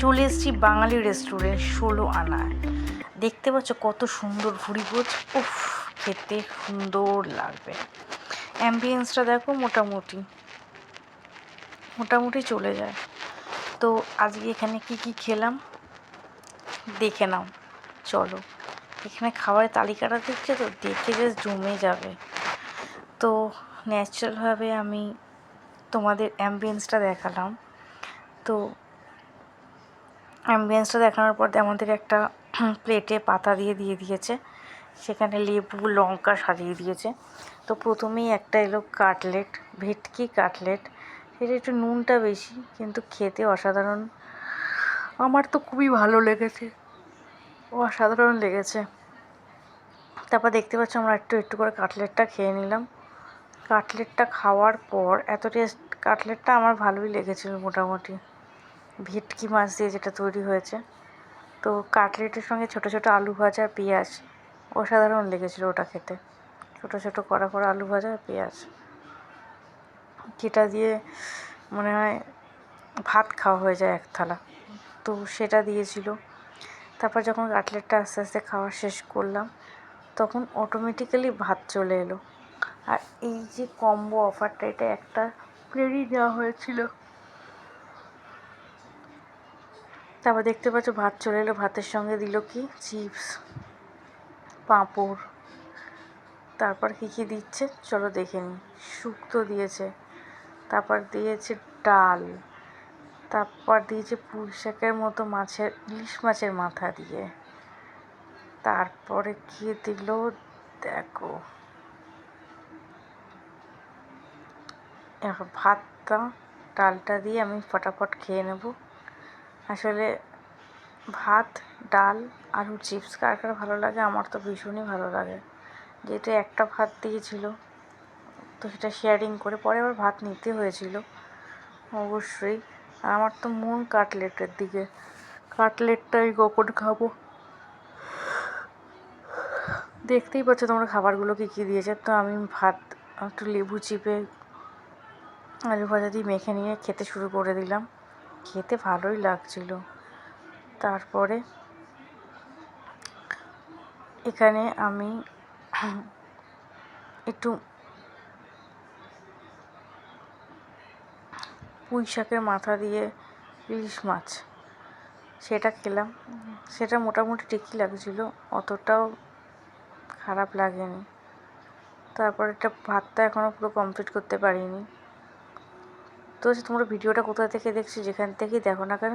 চলে এসেছি বাঙালি রেস্টুরেন্ট ১৬ আনায়। দেখতে পাচ্ছ কত সুন্দর ভুড়িভোজ। উফ, খেতে সুন্দর লাগবে। অ্যাম্বিয়েন্সটা দেখো, মোটামুটি চলে যায়। তো আজকে এখানে কি খেলাম দেখে নাও, চলো। এখানে খাবারের তালিকাটা দেখছে তো, দেখে জাস্ট জমে যাবে। তো ন্যাচারালভাবে আমি তোমাদের অ্যাম্বিয়েন্সটা দেখালাম। তো অ্যাম্বিয়েন্সটা দেখানোর পর আমাদের একটা প্লেটে পাতা দিয়ে দিয়েছে, সেখানে লেবু লঙ্কা সাজিয়ে দিয়েছে। তো প্রথমেই একটা এলো কাটলেট, ভেটকি কাটলেট। সেটা একটু নুনটা বেশি, কিন্তু খেতে অসাধারণ। আমার তো খুবই ভালো লেগেছে, অসাধারণ লেগেছে। তারপর দেখতে পাচ্ছ আমরা একটু করে কাটলেটটা খেয়ে নিলাম। কাটলেটটা খাওয়ার পর এত টেস্ট, কাটলেটটা আমার ভালোই লেগেছিল মোটামুটি, ভেটকি মাছ দিয়ে যেটা তৈরি হয়েছে। তো কাটলেটের সঙ্গে ছোটো ছোটো আলু ভাজা, পেঁয়াজ, অসাধারণ লেগেছিলো ওটা খেতে। ছোটো ছোটো কড়া আলু ভাজা, পেঁয়াজ, যেটা দিয়ে মনে হয় ভাত খাওয়া হয়ে যায় এক থালা। তো সেটা দিয়েছিল। তারপর যখন কাটলেটটা আস্তে আস্তে খাওয়া শেষ করলাম, তখন অটোমেটিক্যালি ভাত চলে এলো। আর এই যে কম্বো অফারটা, এটা একটা প্লেটই দেওয়া হয়েছিল। তারপর দেখতে পাচ্ছ ভাত চলে এলো, ভাতের সঙ্গে দিল কি চিপস, পাঁপড়। তারপর কী দিচ্ছে চলো দেখে নিই। শুক্তো দিয়েছে, তারপর দিয়েছে ডাল, তারপর দিয়েছে পুঁই শাকের মতো মাছের, ইলিশ মাছের মাথা দিয়ে। তারপরে কী দিল দেখো, এখন ভাতটা ডালটা দিয়ে আমি ফটাফট খেয়ে নেব। আসলে ভাত, ডাল, আলু চিপস কার কার ভালো লাগে? আমার তো ভীষণই ভালো লাগে। যেহেতু একটা ভাত দিয়েছিল, তো সেটা শেয়ারিং করে পরে আবার ভাত নিতে হয়েছিল অবশ্যই। আর আমার তো মন কাটলেটের দিকে, কাটলেটটাই কখন খাবো। দেখতেই পাচ্ছ তোমরা খাবারগুলো কী দিয়েছে। তো আমি ভাত একটু লেবু চিপে আলু ভাজা দিয়ে মেখে নিয়ে খেতে শুরু করে দিলাম। খেতে ভালোই লাগছিল। তারপরে এখানে আমি একটু পুঁই শাকের মাথা দিয়ে ইলিশ মাছ, সেটা খেলাম। সেটা মোটামুটি ঠিকই লাগছিল, অতটাও খারাপ লাগেনি। তারপর একটা ভাতটা এখনও পুরো কমপ্লিট করতে পারিনি। তো তোমরা ভিডিওটা কোথা থেকে দেখছো, যেখান থেকেই দেখো না কেন,